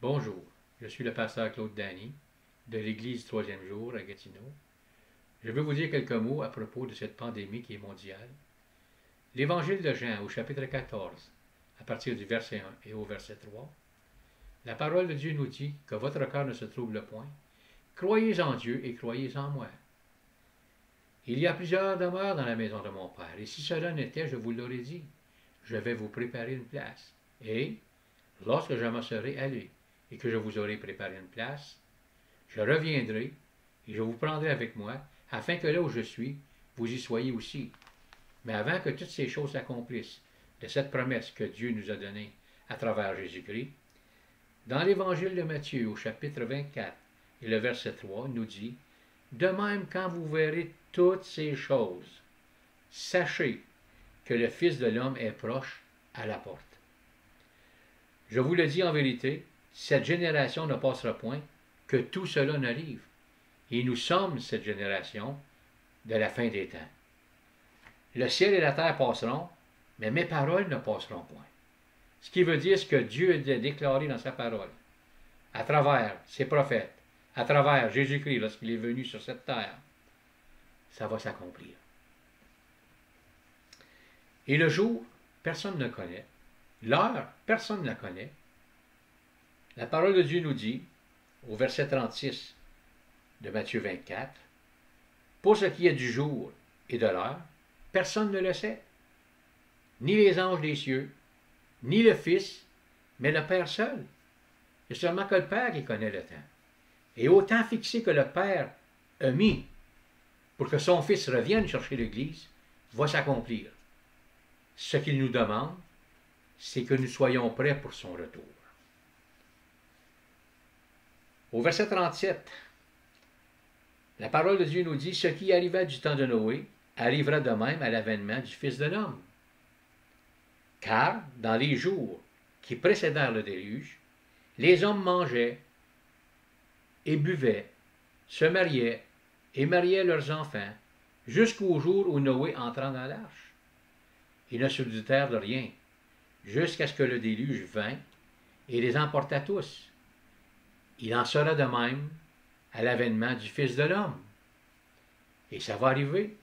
Bonjour, je suis le pasteur Claude Dany de l'Église Troisième Jour à Gatineau. Je veux vous dire quelques mots à propos de cette pandémie qui est mondiale. L'Évangile de Jean au chapitre 14, à partir du verset 1 et au verset 3, la parole de Dieu nous dit que votre cœur ne se trouble point. Croyez en Dieu et croyez en moi. Il y a plusieurs demeures dans la maison de mon Père, et si cela n'était, je vous l'aurais dit. Je vais vous préparer une place. Et, lorsque je m'en serai allé, et que je vous aurai préparé une place, je reviendrai, et je vous prendrai avec moi, afin que là où je suis, vous y soyez aussi. Mais avant que toutes ces choses s'accomplissent, de cette promesse que Dieu nous a donnée à travers Jésus-Christ, dans l'Évangile de Matthieu, au chapitre 24, et le verset 3, nous dit, « De même, quand vous verrez toutes ces choses, sachez que le Fils de l'homme est proche à la porte. » Je vous le dis en vérité, cette génération ne passera point que tout cela n'arrive. Et nous sommes cette génération de la fin des temps. Le ciel et la terre passeront, mais mes paroles ne passeront point. Ce qui veut dire ce que Dieu a déclaré dans sa parole, à travers ses prophètes, à travers Jésus-Christ lorsqu'il est venu sur cette terre, ça va s'accomplir. Et le jour, personne ne connaît. L'heure, personne ne la connaît. La parole de Dieu nous dit, au verset 36 de Matthieu 24, « Pour ce qui est du jour et de l'heure, personne ne le sait, ni les anges des cieux, ni le Fils, mais le Père seul. C'est seulement que le Père qui connaît le temps. Et au temps fixé que le Père a mis pour que son Fils revienne chercher l'Église, va s'accomplir. Ce qu'il nous demande, c'est que nous soyons prêts pour son retour. » Au verset 37, la parole de Dieu nous dit, « Ce qui arriva du temps de Noé arrivera de même à l'avènement du Fils de l'homme. Car, dans les jours qui précédèrent le déluge, les hommes mangeaient et buvaient, se mariaient et mariaient leurs enfants, jusqu'au jour où Noé entra dans l'arche. Ils ne se doutèrent de rien, jusqu'à ce que le déluge vînt et les emporta tous. Il en sera de même à l'avènement du Fils de l'homme. » Et ça va arriver.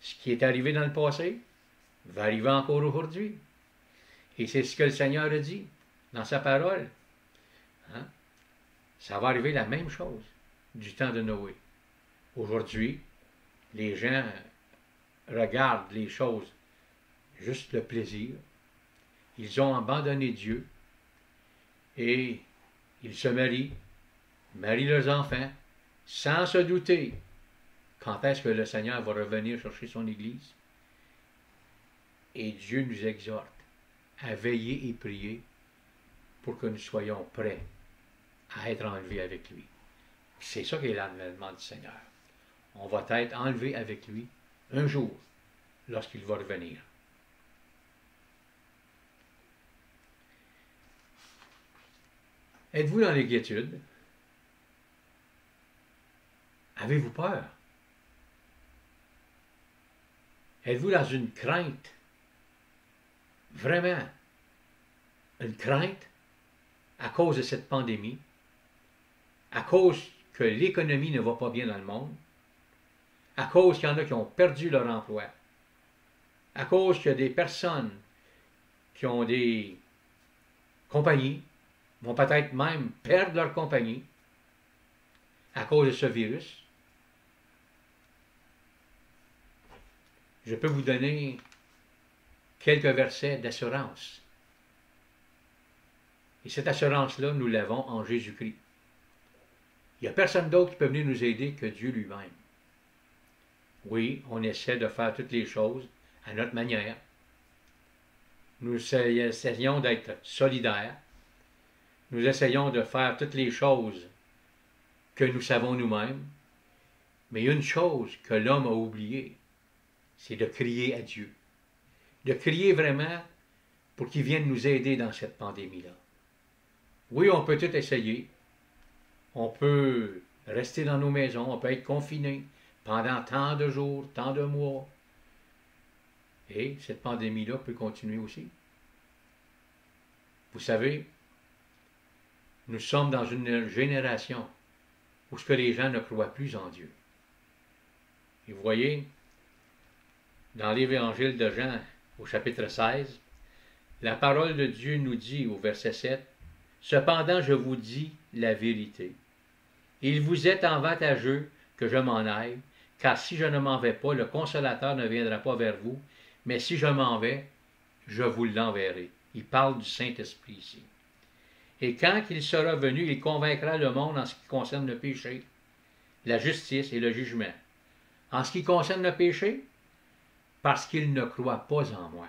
Ce qui est arrivé dans le passé va arriver encore aujourd'hui. Et c'est ce que le Seigneur a dit dans sa parole. Hein? Ça va arriver la même chose du temps de Noé. Aujourd'hui, les gens regardent les choses juste le plaisir. Ils ont abandonné Dieu et ils se marient leurs enfants, sans se douter quand est-ce que le Seigneur va revenir chercher son Église. Et Dieu nous exhorte à veiller et prier pour que nous soyons prêts à être enlevés avec lui. C'est ça qui est l'enlèvement du Seigneur. On va être enlevés avec lui un jour, lorsqu'il va revenir. Êtes-vous dans l'inquiétude? Avez-vous peur? Êtes-vous dans une crainte? Vraiment, une crainte à cause de cette pandémie, à cause que l'économie ne va pas bien dans le monde, à cause qu'il y en a qui ont perdu leur emploi, à cause qu'il y a des personnes qui ont des compagnies, vont peut-être même perdre leur compagnie à cause de ce virus. Je peux vous donner quelques versets d'assurance. Et cette assurance-là, nous l'avons en Jésus-Christ. Il n'y a personne d'autre qui peut venir nous aider que Dieu lui-même. Oui, on essaie de faire toutes les choses à notre manière. Nous essayons d'être solidaires. Nous essayons de faire toutes les choses que nous savons nous-mêmes. Mais une chose que l'homme a oubliée, c'est de crier à Dieu. De crier vraiment pour qu'il vienne nous aider dans cette pandémie-là. Oui, on peut tout essayer. On peut rester dans nos maisons, on peut être confiné pendant tant de jours, tant de mois. Et cette pandémie-là peut continuer aussi. Vous savez, Nous sommes dans une génération où ce que les gens ne croient plus en Dieu. Et vous voyez, dans l'Évangile de Jean, au chapitre 16, la parole de Dieu nous dit au verset 7, « Cependant, je vous dis la vérité. Il vous est avantageux que je m'en aille, car si je ne m'en vais pas, le Consolateur ne viendra pas vers vous, mais si je m'en vais, je vous l'enverrai. » Il parle du Saint-Esprit ici. Et quand il sera venu, il convaincra le monde en ce qui concerne le péché, la justice et le jugement. En ce qui concerne le péché, parce qu'il ne croit pas en moi.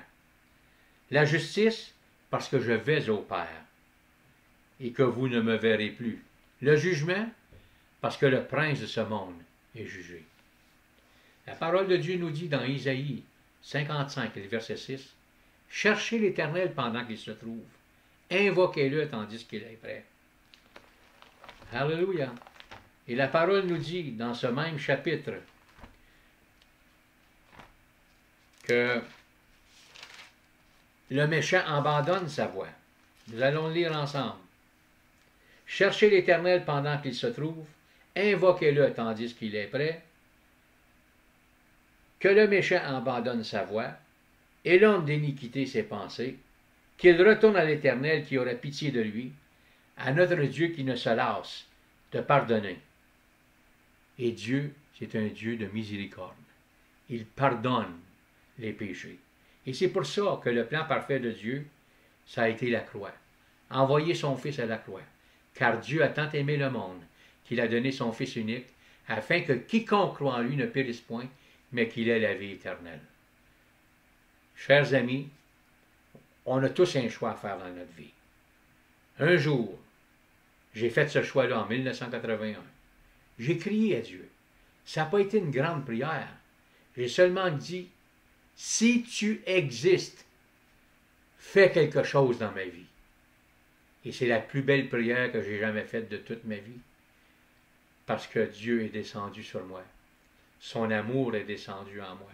La justice, parce que je vais au Père et que vous ne me verrez plus. Le jugement, parce que le prince de ce monde est jugé. La parole de Dieu nous dit dans Isaïe 55, verset 6, « Cherchez l'Éternel pendant qu'il se trouve. Invoquez-le tandis qu'il est prêt. » Alléluia. Et la parole nous dit dans ce même chapitre que le méchant abandonne sa voie. Nous allons le lire ensemble. « Cherchez l'Éternel pendant qu'il se trouve. Invoquez-le tandis qu'il est prêt. Que le méchant abandonne sa voie, et l'homme d'iniquité ses pensées, qu'il retourne à l'Éternel qui aura pitié de lui, à notre Dieu qui ne se lasse de pardonner. » Et Dieu, c'est un Dieu de miséricorde. Il pardonne les péchés. Et c'est pour ça que le plan parfait de Dieu, ça a été la croix. Envoyer son Fils à la croix. Car Dieu a tant aimé le monde qu'il a donné son Fils unique, afin que quiconque croit en lui ne périsse point, mais qu'il ait la vie éternelle. Chers amis, on a tous un choix à faire dans notre vie. Un jour, j'ai fait ce choix-là en 1981. J'ai crié à Dieu. Ça n'a pas été une grande prière. J'ai seulement dit, si tu existes, fais quelque chose dans ma vie. Et c'est la plus belle prière que j'ai jamais faite de toute ma vie. Parce que Dieu est descendu sur moi. Son amour est descendu en moi.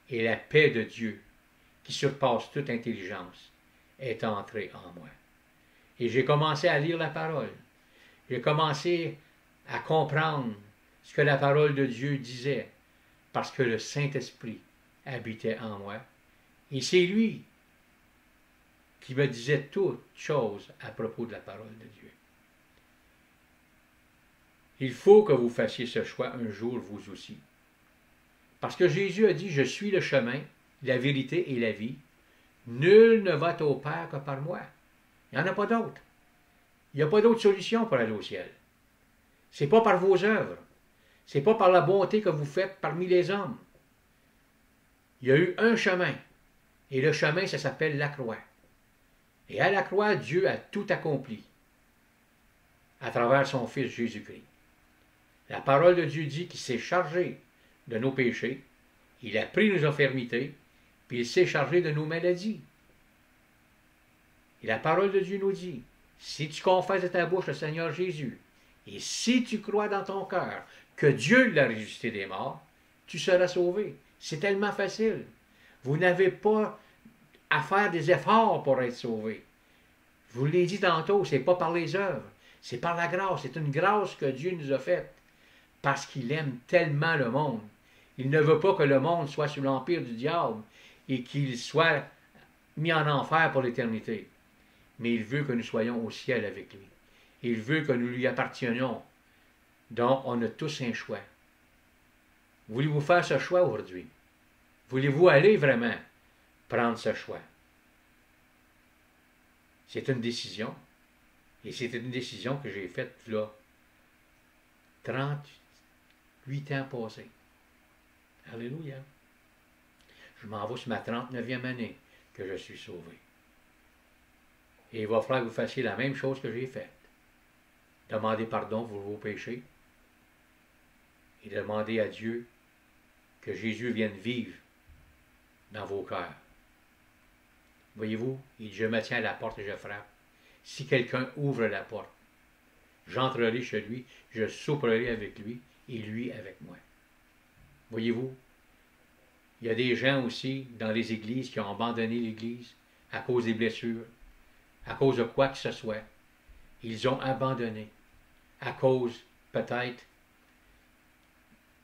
Et la paix de Dieu, qui surpasse toute intelligence, est entrée en moi. Et j'ai commencé à lire la parole. J'ai commencé à comprendre ce que la parole de Dieu disait, parce que le Saint-Esprit habitait en moi. Et c'est lui qui me disait toutes choses à propos de la parole de Dieu. Il faut que vous fassiez ce choix un jour, vous aussi. Parce que Jésus a dit, « Je suis le chemin, la vérité et la vie. Nul ne va au Père que par moi. » Il n'y en a pas d'autre. Il n'y a pas d'autre solution pour aller au ciel. Ce n'est pas par vos œuvres. Ce n'est pas par la bonté que vous faites parmi les hommes. Il y a eu un chemin. Et le chemin, ça s'appelle la croix. Et à la croix, Dieu a tout accompli à travers son Fils Jésus-Christ. La parole de Dieu dit qu'il s'est chargé de nos péchés, il a pris nos infirmités, puis il s'est chargé de nos maladies. Et la parole de Dieu nous dit, si tu confesses de ta bouche le Seigneur Jésus, et si tu crois dans ton cœur que Dieu l'a ressuscité des morts, tu seras sauvé. C'est tellement facile. Vous n'avez pas à faire des efforts pour être sauvé. Je vous l'ai dit tantôt, ce n'est pas par les œuvres, c'est par la grâce. C'est une grâce que Dieu nous a faite, parce qu'il aime tellement le monde. Il ne veut pas que le monde soit sous l'empire du diable et qu'il soit mis en enfer pour l'éternité. Mais il veut que nous soyons au ciel avec lui. Il veut que nous lui appartenions. Donc, on a tous un choix. Voulez-vous faire ce choix aujourd'hui? Voulez-vous aller vraiment prendre ce choix? C'est une décision. Et c'est une décision que j'ai faite là, 38 ans passés. Alléluia. Je m'en vais sur ma 39e année que je suis sauvé. Et il va falloir que vous fassiez la même chose que j'ai faite. Demandez pardon pour vos péchés et demandez à Dieu que Jésus vienne vivre dans vos cœurs. Voyez-vous, il dit, je me tiens à la porte et je frappe. Si quelqu'un ouvre la porte, j'entrerai chez lui, je souperai avec lui et lui avec moi. Voyez-vous, il y a des gens aussi dans les églises qui ont abandonné l'église à cause des blessures, à cause de quoi que ce soit. Ils ont abandonné à cause, peut-être,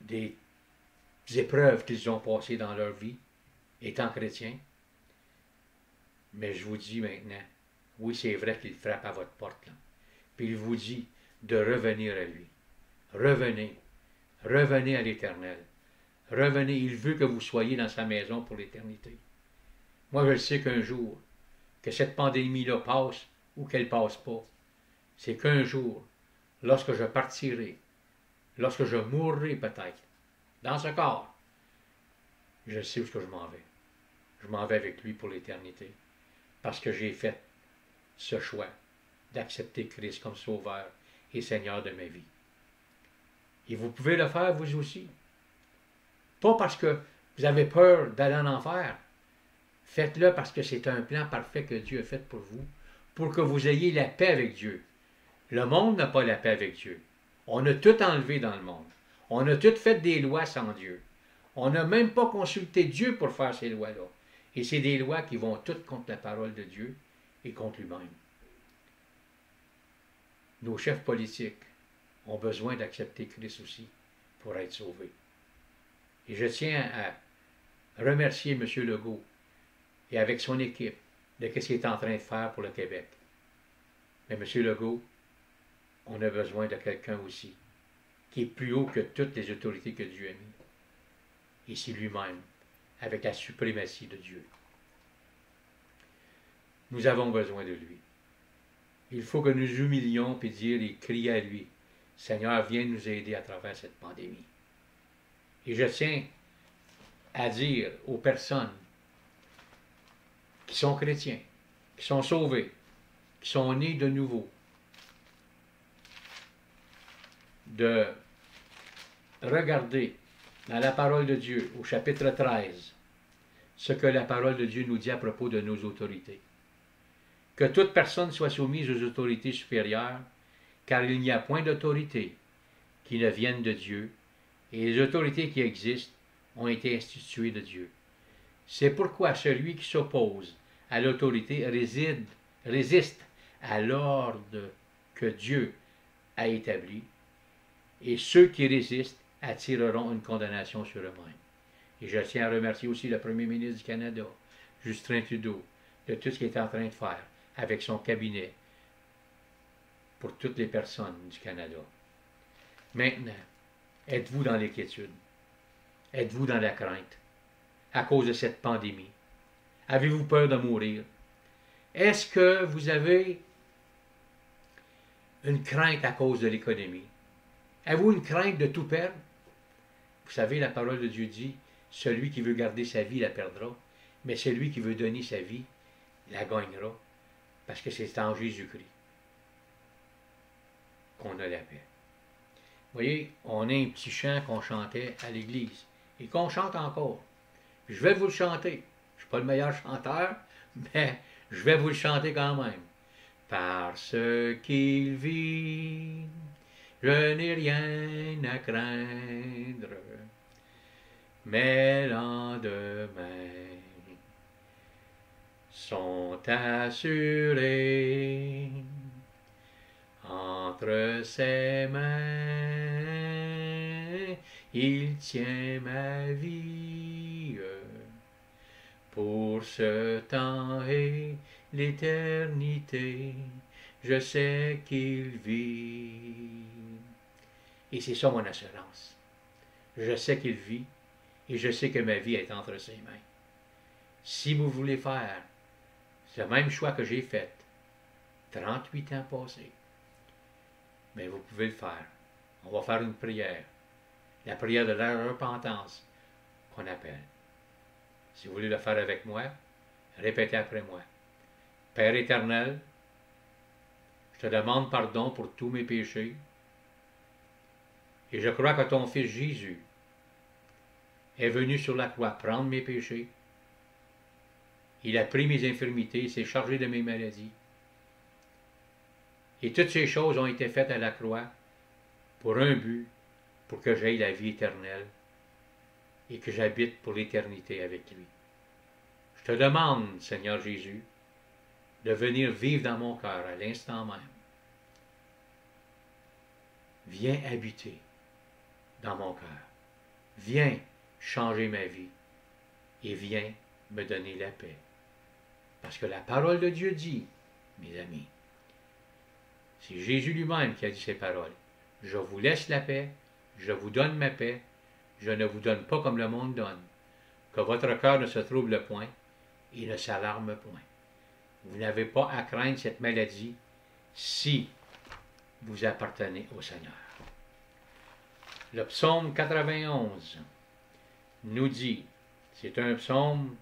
des épreuves qu'ils ont passées dans leur vie, étant chrétiens. Mais je vous dis maintenant, oui, c'est vrai qu'il frappe à votre porte, là. Puis il vous dit de revenir à lui. Revenez. Revenez à l'Éternel. Revenez. Il veut que vous soyez dans sa maison pour l'éternité. Moi, je sais qu'un jour, que cette pandémie-là passe ou qu'elle ne passe pas, c'est qu'un jour, lorsque je partirai, lorsque je mourrai peut-être, dans ce corps, je sais où je m'en vais. Je m'en vais avec lui pour l'éternité. Parce que j'ai fait ce choix d'accepter Christ comme Sauveur et Seigneur de ma vie. Et vous pouvez le faire vous aussi. Pas parce que vous avez peur d'aller en enfer. Faites-le parce que c'est un plan parfait que Dieu a fait pour vous, pour que vous ayez la paix avec Dieu. Le monde n'a pas la paix avec Dieu. On a tout enlevé dans le monde. On a tout fait des lois sans Dieu. On n'a même pas consulté Dieu pour faire ces lois-là. Et c'est des lois qui vont toutes contre la parole de Dieu et contre lui-même. Nos chefs politiques ont besoin d'accepter Christ aussi pour être sauvés. Et je tiens à remercier M. Legault et avec son équipe de ce qu'il est en train de faire pour le Québec. Mais M. Legault, on a besoin de quelqu'un aussi qui est plus haut que toutes les autorités que Dieu a mis. Et c'est lui-même, avec la suprématie de Dieu. Nous avons besoin de lui. Il faut que nous humilions et dire et crier à lui, Seigneur, viens nous aider à travers cette pandémie. Et je tiens à dire aux personnes qui sont chrétiens, qui sont sauvés, qui sont nés de nouveau, de regarder dans la parole de Dieu, au chapitre 13, ce que la parole de Dieu nous dit à propos de nos autorités. Que toute personne soit soumise aux autorités supérieures, car il n'y a point d'autorité qui ne vienne de Dieu, et les autorités qui existent ont été instituées de Dieu. C'est pourquoi celui qui s'oppose à l'autorité résiste à l'ordre que Dieu a établi, et ceux qui résistent attireront une condamnation sur eux-mêmes. Et je tiens à remercier aussi le premier ministre du Canada, Justin Trudeau, de tout ce qu'il est en train de faire avec son cabinet pour toutes les personnes du Canada. Maintenant, êtes-vous dans l'inquiétude? Êtes-vous dans la crainte à cause de cette pandémie? Avez-vous peur de mourir? Est-ce que vous avez une crainte à cause de l'économie? Avez-vous une crainte de tout perdre? Vous savez, la parole de Dieu dit, celui qui veut garder sa vie la perdra, mais celui qui veut donner sa vie la gagnera, parce que c'est en Jésus-Christ qu'on a la paix. Vous voyez, on a un petit chant qu'on chantait à l'église, et qu'on chante encore. Je vais vous le chanter. Je ne suis pas le meilleur chanteur, mais je vais vous le chanter quand même. Parce qu'il vit, je n'ai rien à craindre, mes lendemains sont assurés entre ses mains. Il tient ma vie pour ce temps et l'éternité. Je sais qu'il vit. Et c'est ça mon assurance. Je sais qu'il vit et je sais que ma vie est entre ses mains. Si vous voulez faire le même choix que j'ai fait, 38 ans passés, mais vous pouvez le faire. On va faire une prière. La prière de la repentance qu'on appelle. Si vous voulez le faire avec moi, répétez après moi. Père éternel, je te demande pardon pour tous mes péchés et je crois que ton Fils Jésus est venu sur la croix prendre mes péchés. Il a pris mes infirmités, il s'est chargé de mes maladies. Et toutes ces choses ont été faites à la croix pour un but, pour que j'aie la vie éternelle et que j'habite pour l'éternité avec lui. Je te demande, Seigneur Jésus, de venir vivre dans mon cœur à l'instant même. viens habiter dans mon cœur. Viens changer ma vie et viens me donner la paix. Parce que la parole de Dieu dit, mes amis, c'est Jésus lui-même qui a dit ces paroles. Je vous laisse la paix, je vous donne ma paix, je ne vous donne pas comme le monde donne. Que votre cœur ne se trouble point et ne s'alarme point. Vous n'avez pas à craindre cette maladie si vous appartenez au Seigneur. Le psaume 91 nous dit, c'est un psaume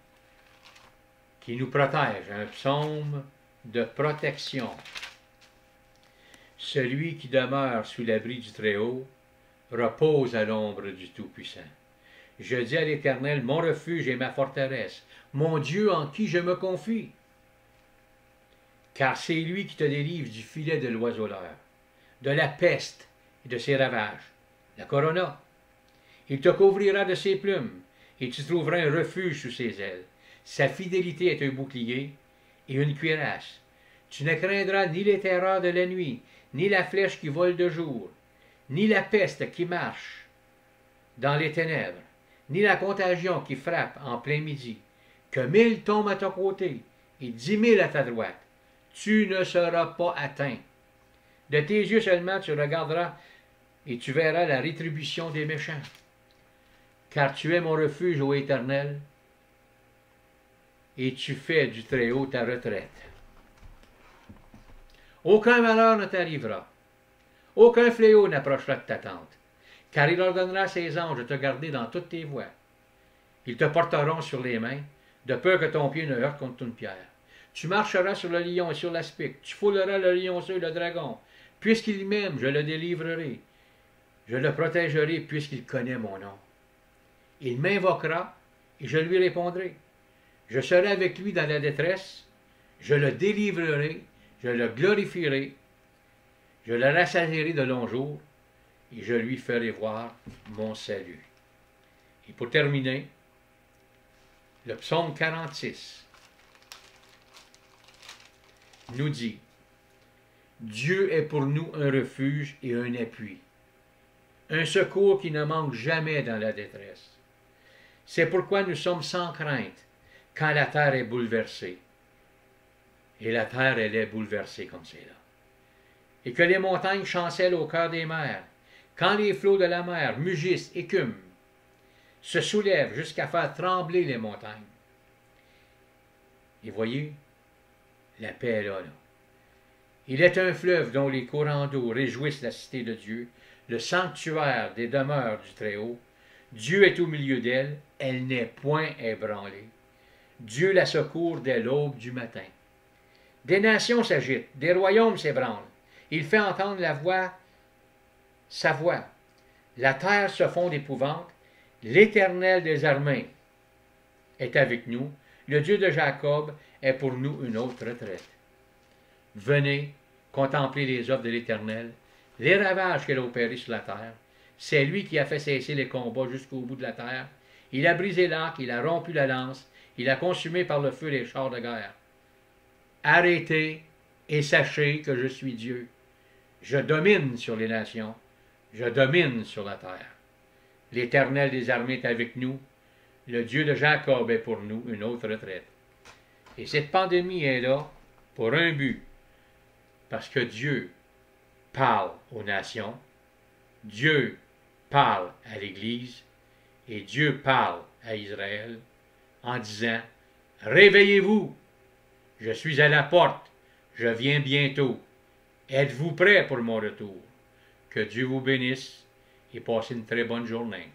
qui nous protège, un psaume de protection. Celui qui demeure sous l'abri du Très-Haut repose à l'ombre du Tout-Puissant. Je dis à l'Éternel, mon refuge et ma forteresse, mon Dieu en qui je me confie. Car c'est lui qui te délivre du filet de l'oiseleur, de la peste et de ses ravages, la corona. Il te couvrira de ses plumes, et tu trouveras un refuge sous ses ailes. Sa fidélité est un bouclier et une cuirasse. Tu ne craindras ni les terreurs de la nuit, ni la flèche qui vole de jour, ni la peste qui marche dans les ténèbres, ni la contagion qui frappe en plein midi. Que 1000 tombent à ton côté et 10 000 à ta droite, tu ne seras pas atteint. De tes yeux seulement tu regarderas et tu verras la rétribution des méchants. Car tu es mon refuge, ô Éternel, et tu fais du Très-Haut ta retraite. Aucun malheur ne t'arrivera, aucun fléau n'approchera de ta tente, car il ordonnera à ses anges de te garder dans toutes tes voies. Ils te porteront sur les mains, de peur que ton pied ne heurte contre une pierre. Tu marcheras sur le lion et sur l'aspic, tu fouleras le lionceau et le dragon. Puisqu'il m'aime, je le délivrerai. Je le protégerai puisqu'il connaît mon nom. Il m'invoquera et je lui répondrai. Je serai avec lui dans la détresse, je le délivrerai, je le glorifierai, je le rassasierai de longs jours et je lui ferai voir mon salut. Et pour terminer, le psaume 46 nous dit, Dieu est pour nous un refuge et un appui, un secours qui ne manque jamais dans la détresse. C'est pourquoi nous sommes sans crainte quand la terre est bouleversée. Et la terre, elle est bouleversée comme c'est là. Et que les montagnes chancellent au cœur des mers, quand les flots de la mer mugissent, écument, se soulèvent jusqu'à faire trembler les montagnes. Et voyez, la paix est là. Il est un fleuve dont les courants d'eau réjouissent la cité de Dieu, le sanctuaire des demeures du Très-Haut. Dieu est au milieu d'elle, elle n'est point ébranlée. Dieu la secourt dès l'aube du matin. Des nations s'agitent, des royaumes s'ébranlent. Il fait entendre sa voix. La terre se fond d'épouvante. L'Éternel des armées est avec nous. Le Dieu de Jacob est pour nous une autre retraite. Venez contempler les œuvres de l'Éternel, les ravages qu'elle a opérés sur la terre. C'est lui qui a fait cesser les combats jusqu'au bout de la terre. Il a brisé l'arc, il a rompu la lance, il a consumé par le feu les chars de guerre. Arrêtez et sachez que je suis Dieu. Je domine sur les nations, je domine sur la terre. L'Éternel des armées est avec nous, le Dieu de Jacob est pour nous une autre retraite. Et cette pandémie est là pour un but, parce que Dieu parle aux nations, Dieu parle à l'Église, et Dieu parle à Israël en disant, « Réveillez-vous, je suis à la porte, je viens bientôt. Êtes-vous prêts pour mon retour? Que Dieu vous bénisse et passez une très bonne journée. »